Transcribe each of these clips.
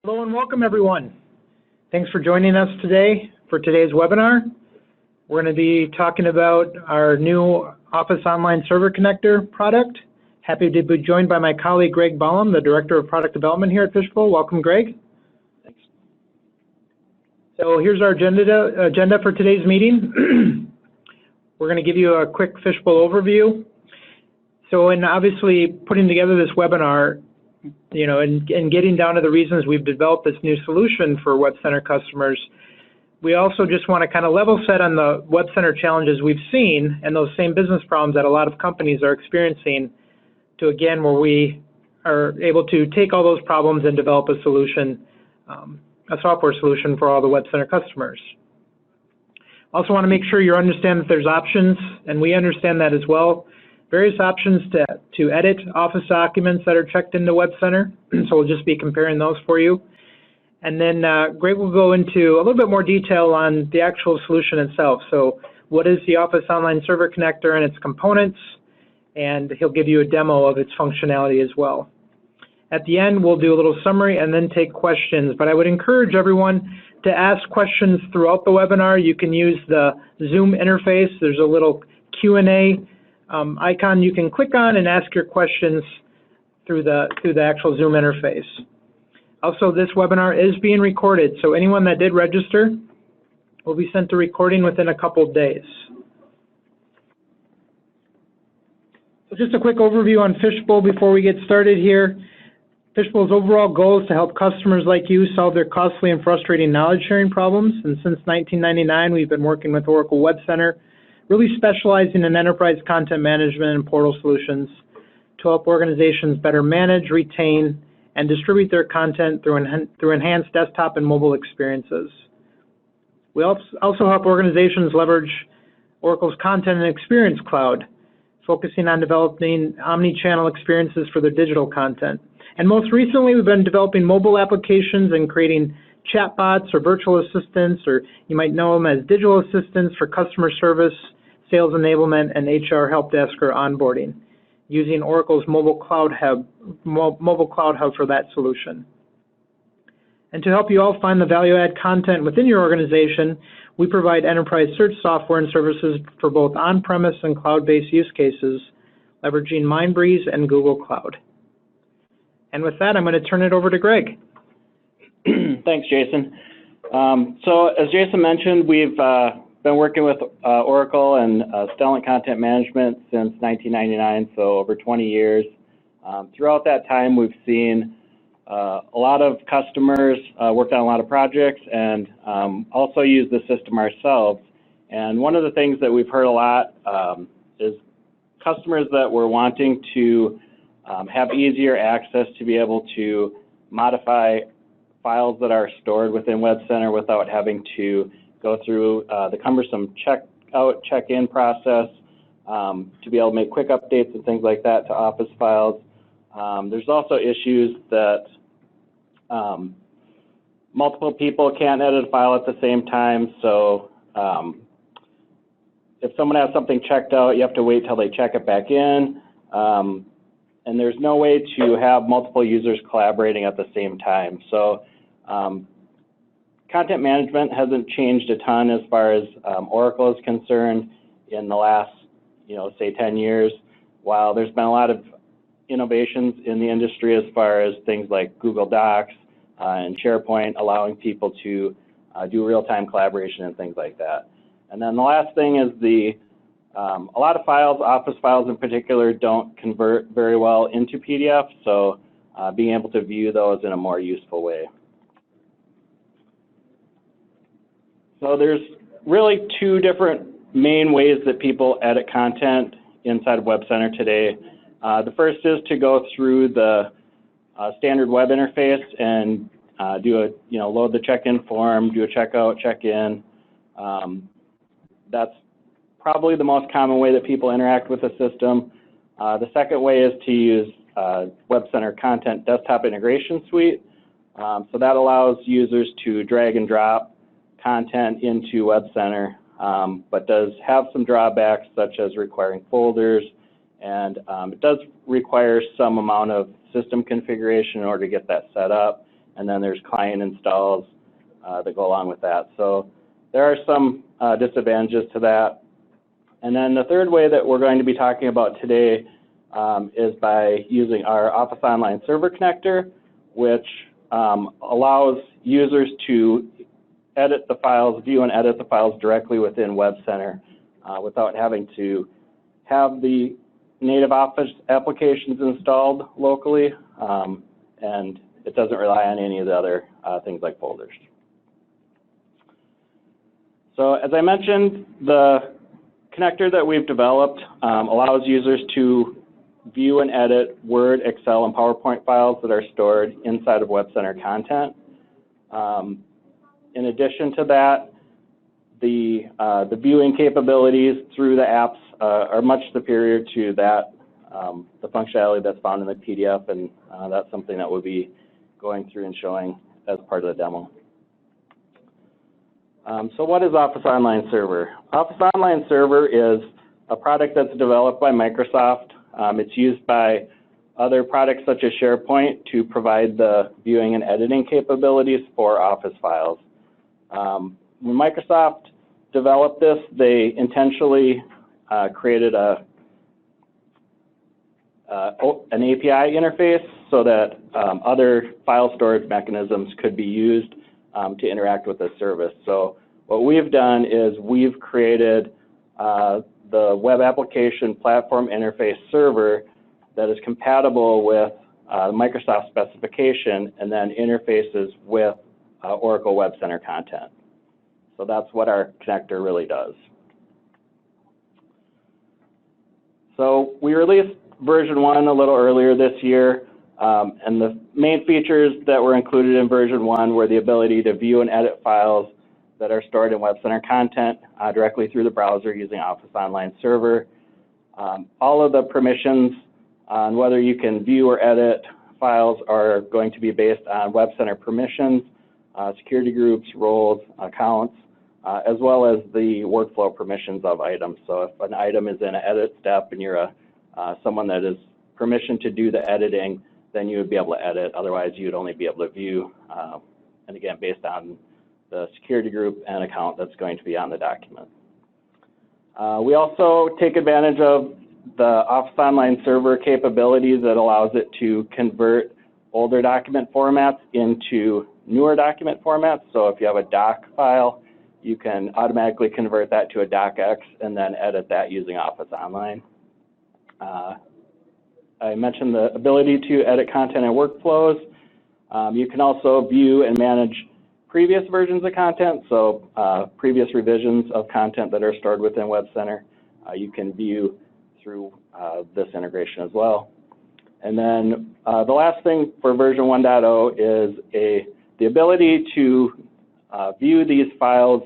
Hello and welcome everyone. Thanks for joining us today for today's webinar. We're going to be talking about our new Office Online Server Connector product. Happy to be joined by my colleague Greg Ballum, the Director of Product Development here at Fishbowl. Welcome, Greg. Thanks. So here's our agenda for today's meeting. We're going to give you a quick Fishbowl overview. So in obviously putting together this webinar, and getting down to the reasons we've developed this new solution for WebCenter customers, we also just want to kind of level set on the WebCenter challenges we've seen and those same business problems that a lot of companies are experiencing to, again, where we are able to take all those problems and develop a solution, a software solution for all the WebCenter customers. Also want to make sure you understand that there's options, and we understand that as well. Various options to edit Office documents that are checked into WebCenter, so we'll just be comparing those for you. And then Greg will go into a little bit more detail on the actual solution itself. So what is the Office Online Server Connector and its components, and he'll give you a demo of its functionality as well. At the end, we'll do a little summary and then take questions, but I would encourage everyone to ask questions throughout the webinar. You can use the Zoom interface. There's a little Q&A icon you can click on and ask your questions through the actual Zoom interface. Also, this webinar is being recorded, so anyone that did register will be sent a recording within a couple of days. So just a quick overview on Fishbowl before we get started here. Fishbowl's overall goal is to help customers like you solve their costly and frustrating knowledge sharing problems, and since 1999 we've been working with Oracle WebCenter, really specializing in enterprise content management and portal solutions to help organizations better manage, retain, and distribute their content through enhanced desktop and mobile experiences. We also help organizations leverage Oracle's Content and Experience Cloud, focusing on developing omni-channel experiences for their digital content. And most recently, we've been developing mobile applications and creating chatbots or virtual assistants, or you might know them as digital assistants for customer service, sales enablement, and HR help desk or onboarding, using Oracle's mobile cloud hub for that solution. And to help you all find the value-add content within your organization, we provide enterprise search software and services for both on-premise and cloud-based use cases, leveraging Mindbreeze and Google Cloud. And with that, I'm going to turn it over to Greg. Thanks, Jason. So as Jason mentioned, we've been working with Oracle and Stellent Content Management since 1999, so over 20 years. Throughout that time, we've seen a lot of customers worked on a lot of projects and also use the system ourselves. And one of the things that we've heard a lot is customers that were wanting to have easier access to be able to modify files that are stored within WebCenter without having to go through the cumbersome check-out, check-in process, to be able to make quick updates and things like that to Office files. There's also issues that multiple people can't edit a file at the same time, so if someone has something checked out, you have to wait till they check it back in, and there's no way to have multiple users collaborating at the same time. So content management hasn't changed a ton as far as Oracle is concerned in the last, say 10 years, while there's been a lot of innovations in the industry as far as things like Google Docs and SharePoint, allowing people to do real-time collaboration and things like that. And then the last thing is a lot of files, Office files in particular, don't convert very well into PDF, so being able to view those in a more useful way. So there's really two different main ways that people edit content inside of WebCenter today. The first is to go through the standard web interface and load the check-in form, do a checkout, check-in. That's probably the most common way that people interact with the system. The second way is to use WebCenter Content Desktop Integration Suite. So that allows users to drag and drop content into WebCenter, but does have some drawbacks such as requiring folders, and it does require some amount of system configuration in order to get that set up. and then there's client installs that go along with that. So there are some disadvantages to that. And then the third way that we're going to be talking about today is by using our Office Online Server connector, which allows users to edit the files, view and edit the files directly within WebCenter without having to have the native Office applications installed locally, and it doesn't rely on any of the other things like folders. So as I mentioned, the connector that we've developed allows users to view and edit Word, Excel, and PowerPoint files that are stored inside of WebCenter content. In addition to that, the viewing capabilities through the apps are much superior to that, the functionality that's found in the PDF, and that's something that we'll be going through and showing as part of the demo. So what is Office Online Server? Office Online Server is a product that's developed by Microsoft. It's used by other products such as SharePoint to provide the viewing and editing capabilities for Office files. When Microsoft developed this, they intentionally created an API interface so that other file storage mechanisms could be used to interact with the service. So what we've done is we've created the web application platform interface server that is compatible with Microsoft specification and then interfaces with Oracle WebCenter content. So that's what our connector really does. So we released version 1 a little earlier this year, and the main features that were included in version 1 were the ability to view and edit files that are stored in WebCenter content directly through the browser using Office Online Server. All of the permissions on whether you can view or edit files are going to be based on WebCenter permissions, security groups, roles, accounts, as well as the workflow permissions of items. So if an item is in an edit step and you're someone that is permissioned to do the editing, then you would be able to edit. Otherwise, you would only be able to view, and again, based on the security group and account that's going to be on the document. We also take advantage of the Office Online Server capability that allows it to convert older document formats into newer document formats. So if you have a doc file, you can automatically convert that to a docx and then edit that using Office Online. I mentioned the ability to edit content and workflows. You can also view and manage previous versions of content, so previous revisions of content that are stored within WebCenter. You can view through this integration as well. And then the last thing for version 1.0 is the ability to view these files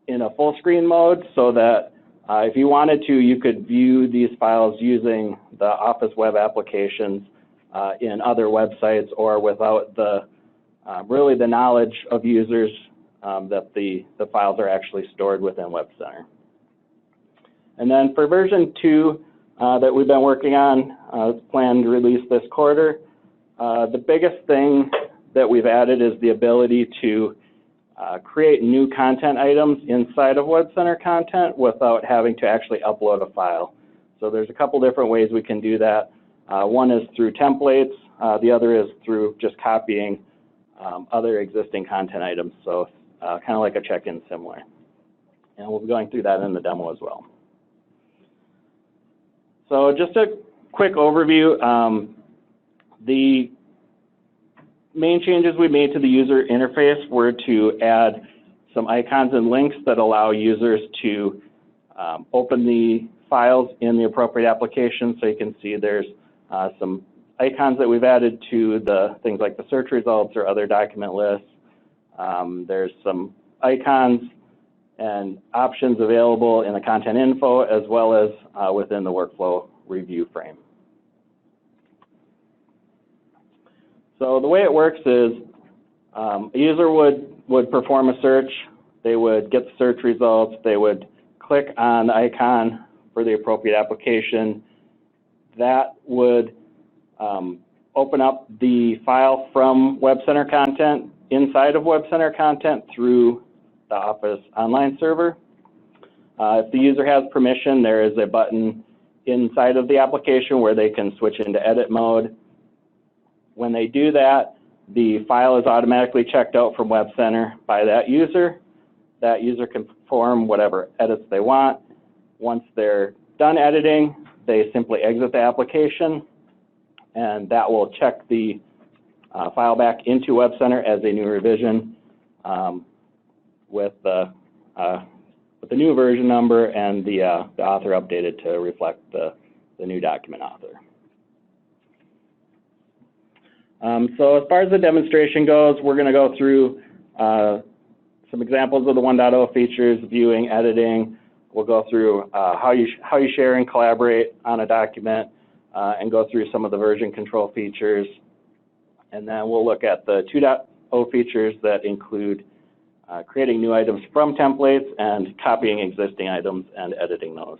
in a full screen mode, so that if you wanted to, you could view these files using the Office web applications in other websites or without the really the knowledge of users that the files are actually stored within WebCenter. And then for version 2 that we've been working on, it's planned to release this quarter, the biggest thing that we've added is the ability to create new content items inside of WebCenter content without having to actually upload a file. So there's a couple different ways we can do that. One is through templates, the other is through just copying other existing content items, so kind of like a check-in similar. And we'll be going through that in the demo as well. So just a quick overview. The main changes we made to the user interface were to add some icons and links that allow users to open the files in the appropriate application. So you can see there's some icons that we've added to the things like the search results or other document lists. There's some icons and options available in the content info as well as within the workflow review frame. So the way it works is a user would perform a search, they would get the search results, they would click on the icon for the appropriate application. That would open up the file from WebCenter content inside of WebCenter content through the Office Online server. If the user has permission, there is a button inside of the application where they can switch into edit mode. When they do that, the file is automatically checked out from WebCenter by that user. That user can perform whatever edits they want. Once they're done editing, they simply exit the application, and that will check the file back into WebCenter as a new revision with the new version number and the author updated to reflect the new document author. So as far as the demonstration goes, we're going to go through some examples of the 1.0 features, viewing, editing. We'll go through how you share and collaborate on a document, and go through some of the version control features. And then we'll look at the 2.0 features that include creating new items from templates and copying existing items and editing those.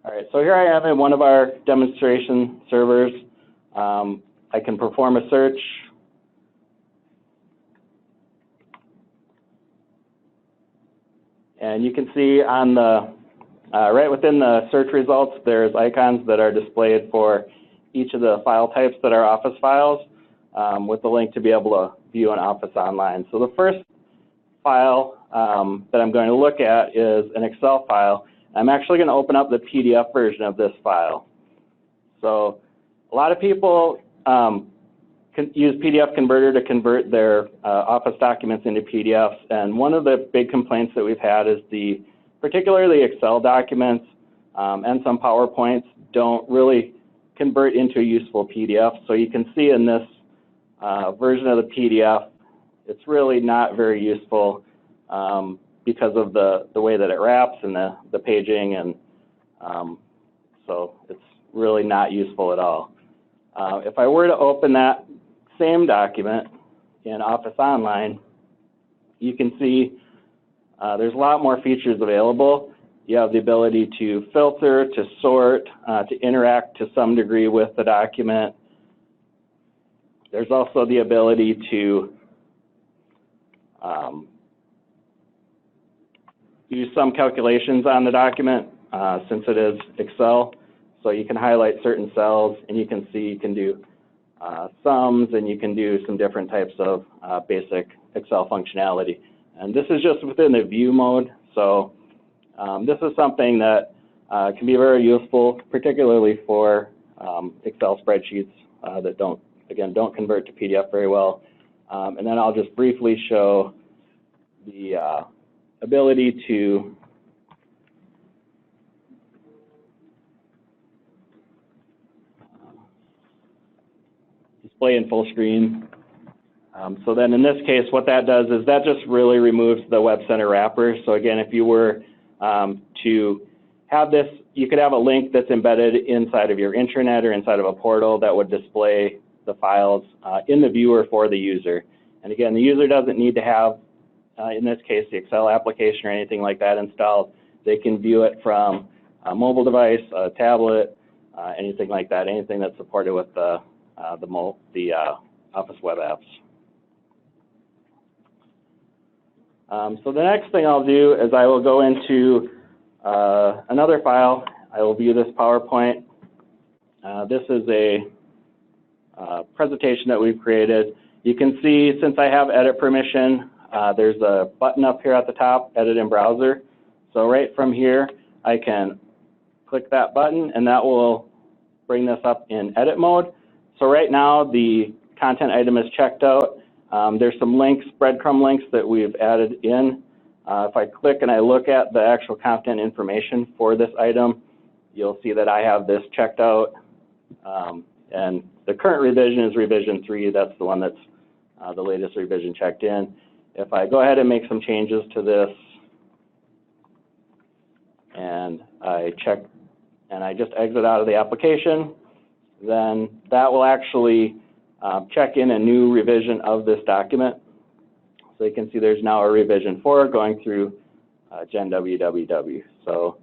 All right, so here I am in one of our demonstration servers. I can perform a search. And you can see on the, right within the search results, there's icons that are displayed for each of the file types that are Office files, with the link to be able to view an Office Online. So the first file that I'm going to look at is an Excel file. I'm actually going to open up the PDF version of this file. So a lot of people can use PDF Converter to convert their Office documents into PDFs, and one of the big complaints that we've had is particularly Excel documents and some PowerPoints don't really convert into a useful PDF. So you can see in this version of the PDF, it's really not very useful because of the way that it wraps and the paging, and so it's really not useful at all. If I were to open that same document in Office Online, you can see there's a lot more features available. You have the ability to filter, to sort, to interact to some degree with the document. There's also the ability to use some calculations on the document since it is Excel. So you can highlight certain cells, and you can see you can do sums, and you can do some different types of basic Excel functionality. And this is just within the view mode. So this is something that can be very useful, particularly for Excel spreadsheets that don't convert to PDF very well. And then I'll just briefly show the ability to display in full screen. So then in this case, what that does is that just really removes the WebCenter wrapper. So again, if you were to have this, you could have a link that's embedded inside of your intranet or inside of a portal that would display the files in the viewer for the user. And again, the user doesn't need to have, in this case, the Excel application or anything like that installed. They can view it from a mobile device, a tablet, anything like that, anything that's supported with the Office web apps. So the next thing I'll do is I will go into another file. I will view this PowerPoint. This is a presentation that we've created. You can see, since I have edit permission, there's a button up here at the top, Edit in Browser. So right from here, I can click that button, and that will bring this up in edit mode. So right now, the content item is checked out. There's some links, breadcrumb links that we've added in. If I click and I look at the actual content information for this item, you'll see that I have this checked out. And the current revision is revision 3. That's the one that's the latest revision checked in. If I go ahead and make some changes to this, and I check, and I just exit out of the application, then that will actually check in a new revision of this document. So you can see there's now a revision 4 going through Gen www. So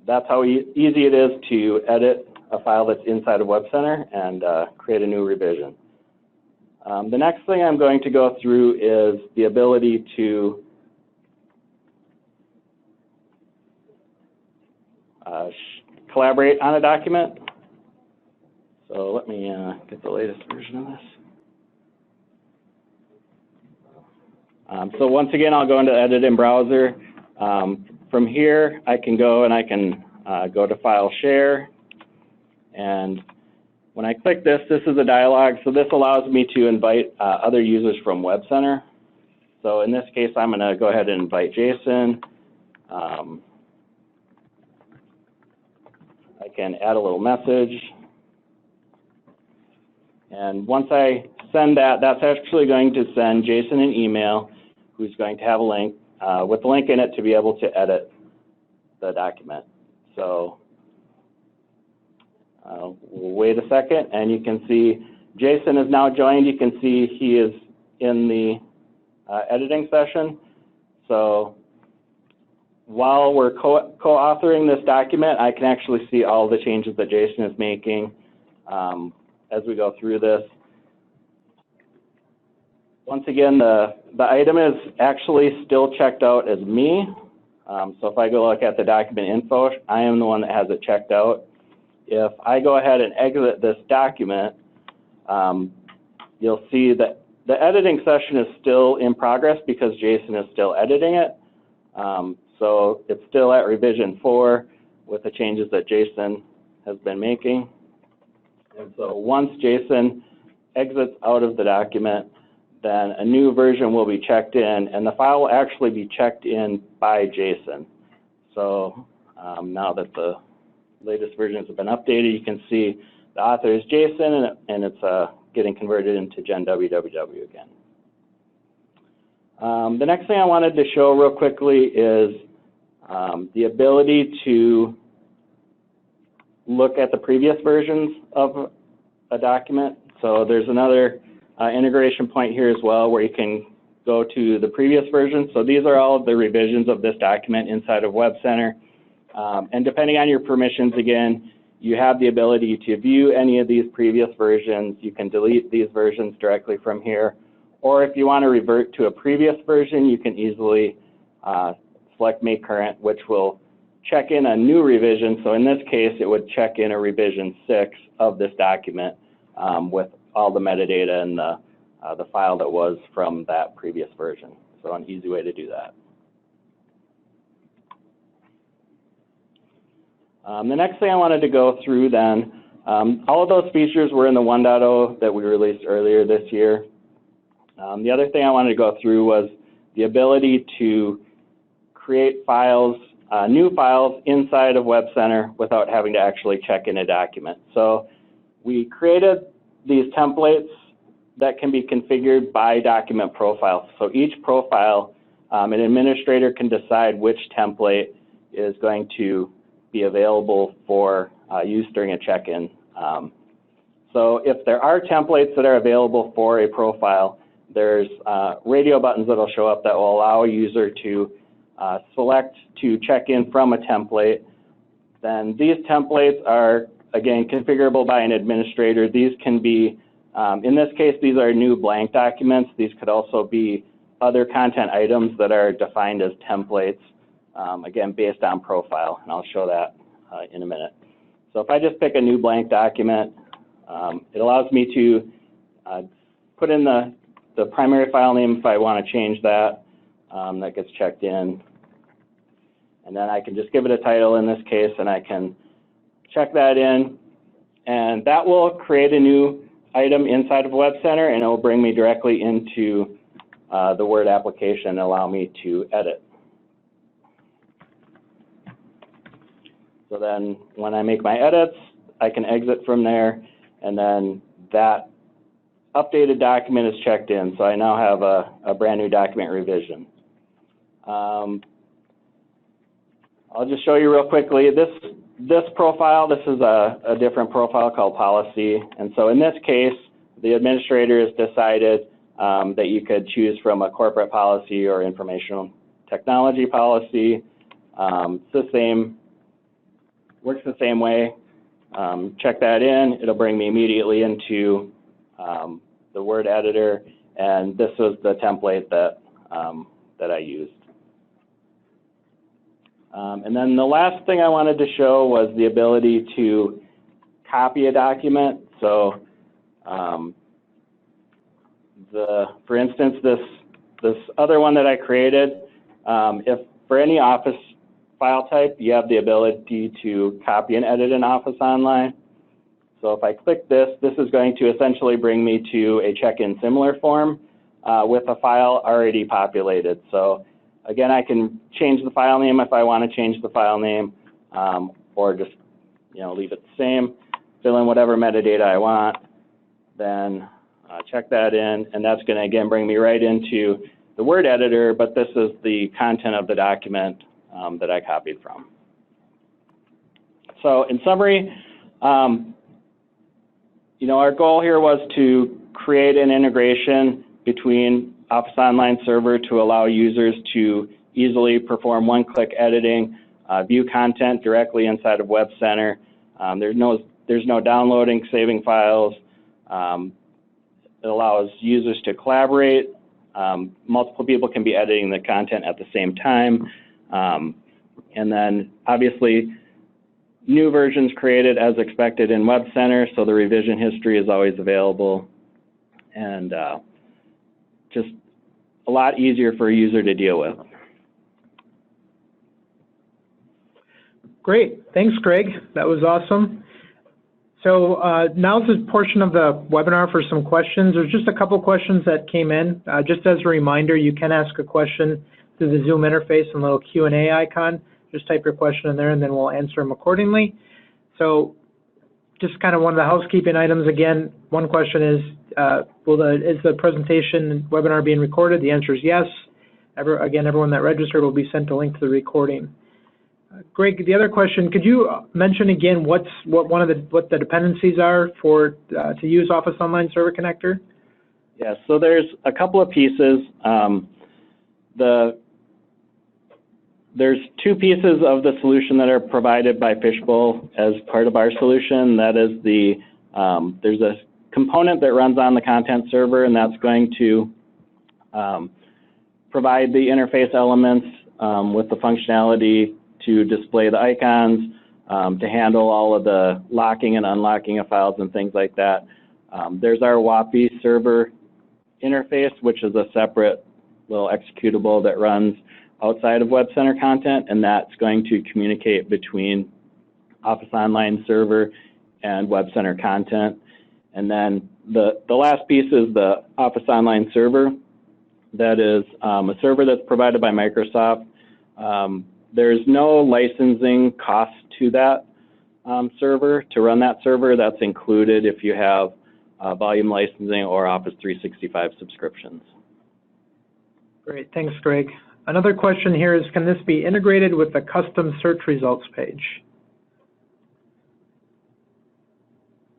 that's how easy it is to edit a file that's inside of WebCenter and create a new revision. The next thing I'm going to go through is the ability to collaborate on a document. So let me get the latest version of this. So once again, I'll go into Edit in Browser. From here, I can go and I can go to File Share. And when I click this, this is a dialog. So this allows me to invite other users from WebCenter. So in this case, I'm going to go ahead and invite Jason. I can add a little message. And once I send that, that's actually going to send Jason an email who's going to have a link with a link in it to be able to edit the document. So we'll wait a second, and you can see Jason is now joined. You can see he is in the editing session. So while we're co-authoring this document, I can actually see all the changes that Jason is making as we go through this. Once again, the item is actually still checked out as me. So if I go look at the document info, I am the one that has it checked out. If I go ahead and exit this document, you'll see that the editing session is still in progress because Jason is still editing it. So it's still at revision 4 with the changes that Jason has been making. And so once Jason exits out of the document, then a new version will be checked in, and the file will actually be checked in by Jason. So now that the latest versions have been updated, you can see the author is Jason, and it's getting converted into Gen www again. The next thing I wanted to show real quickly is the ability to look at the previous versions of a document. So there's another integration point here as well where you can go to the previous version. So these are all of the revisions of this document inside of WebCenter. And depending on your permissions, again, you have the ability to view any of these previous versions. You can delete these versions directly from here. Or if you want to revert to a previous version, you can easily select Make Current, which will check in a new revision. So in this case, it would check in a revision 6 of this document with all the metadata and the file that was from that previous version. So an easy way to do that. The next thing I wanted to go through then, all of those features were in the 1.0 that we released earlier this year. The other thing I wanted to go through was the ability to create files, new files inside of WebCenter without having to actually check in a document. So we created these templates that can be configured by document profile. So each profile, an administrator can decide which template is going to be available for use during a check-in. So if there are templates that are available for a profile, there's radio buttons that will show up that will allow a user to select to check in from a template. Then these templates are, again, configurable by an administrator. These can be, in this case, these are new blank documents. These could also be other content items that are defined as templates, again, based on profile, and I'll show that in a minute. So if I just pick a new blank document, it allows me to put in the primary file name if I want to change that. That gets checked in. And then I can just give it a title in this case, and I can check that in. And that will create a new item inside of WebCenter, and it will bring me directly into the Word application and allow me to edit. So then when I make my edits, I can exit from there, and then that updated document is checked in. So I now have a brand new document revision. I'll just show you real quickly. This profile, this is a different profile called policy. And so in this case, the administrator has decided that you could choose from a corporate policy or informational technology policy. It's the same, works the same way. check that in. It'll bring me immediately into the Word editor, and this was the template that, that I used. And then the last thing I wanted to show was the ability to copy a document. So for instance, this other one that I created, if for any Office file type, you have the ability to copy and edit in Office Online. So if I click this, this is going to essentially bring me to a check-in similar form with a file already populated. So again, I can change the file name if I want to change the file name, or just leave it the same, fill in whatever metadata I want, then check that in, and that's going to again bring me right into the Word editor, but this is the content of the document that I copied from. So in summary, our goal here was to create an integration between Office Online Server to allow users to easily perform one-click editing, view content directly inside of WebCenter. There's no downloading, saving files. It allows users to collaborate. Multiple people can be editing the content at the same time. And then obviously new versions created as expected in WebCenter, so the revision history is always available, and just a lot easier for a user to deal with. Great, thanks Greg, that was awesome. So now's the portion of the webinar for some questions. There's just a couple questions that came in. Just as a reminder, you can ask a question through the Zoom interface and little Q&A icon. Just type your question in there and then we'll answer them accordingly. So just kind of one of the housekeeping items again, one question is, is the presentation webinar being recorded? The answer is yes. Again, everyone that registered will be sent a link to the recording. Greg, the other question, could you mention again what the dependencies are for to use Office Online Server Connector? Yeah, so there's a couple of pieces. There's two pieces of the solution that are provided by Fishbowl as part of our solution. That is there's a component that runs on the content server, and that's going to provide the interface elements with the functionality to display the icons, to handle all of the locking and unlocking of files and things like that. There's our WAPI server interface, which is a separate little executable that runs outside of WebCenter content, and that's going to communicate between Office Online Server and WebCenter content. And then the last piece is the Office Online Server. That is a server that's provided by Microsoft. There's no licensing cost to that server. To run that server, that's included if you have volume licensing or Office 365 subscriptions. Great, thanks Greg. Another question here is, can this be integrated with the custom search results page?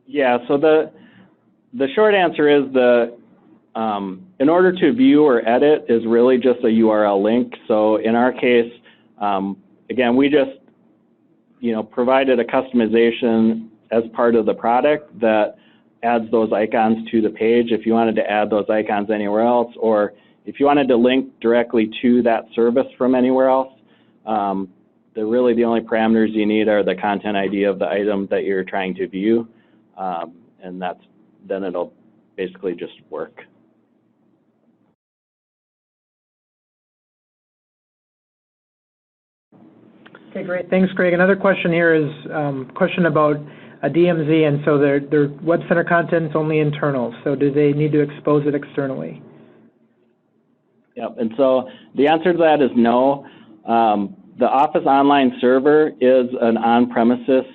Yeah, so the short answer is in order to view or edit is really just a URL link. So in our case, again, we just provided a customization as part of the product that adds those icons to the page. If you wanted to add those icons anywhere else, or if you wanted to link directly to that service from anywhere else, really the only parameters you need are the content ID of the item that you're trying to view, and then it'll basically just work. Okay, great. Thanks, Greg. Another question here is a question about a DMZ, and so their WebCenter content's only internal. So do they need to expose it externally? Yep, and so the answer to that is no. The Office Online Server is an on-premises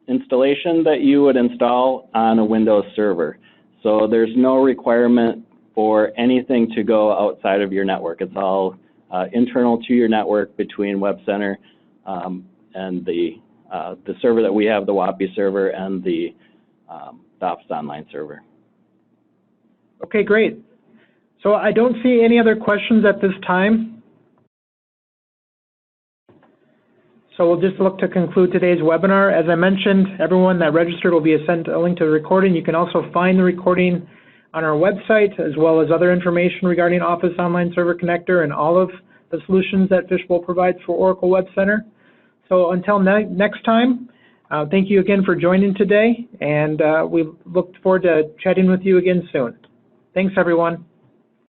installation that you would install on a Windows server. So there's no requirement for anything to go outside of your network. It's all internal to your network between WebCenter and the server that we have, the WAPI server, and the Office Online Server. Okay, great. So I don't see any other questions at this time. So we'll just look to conclude today's webinar. As I mentioned, everyone that registered will be sent a link to the recording. You can also find the recording on our website, as well as other information regarding Office Online Server Connector and all of the solutions that Fishbowl provides for Oracle Web Center. So until next time, thank you again for joining today, and we look forward to chatting with you again soon. Thanks, everyone.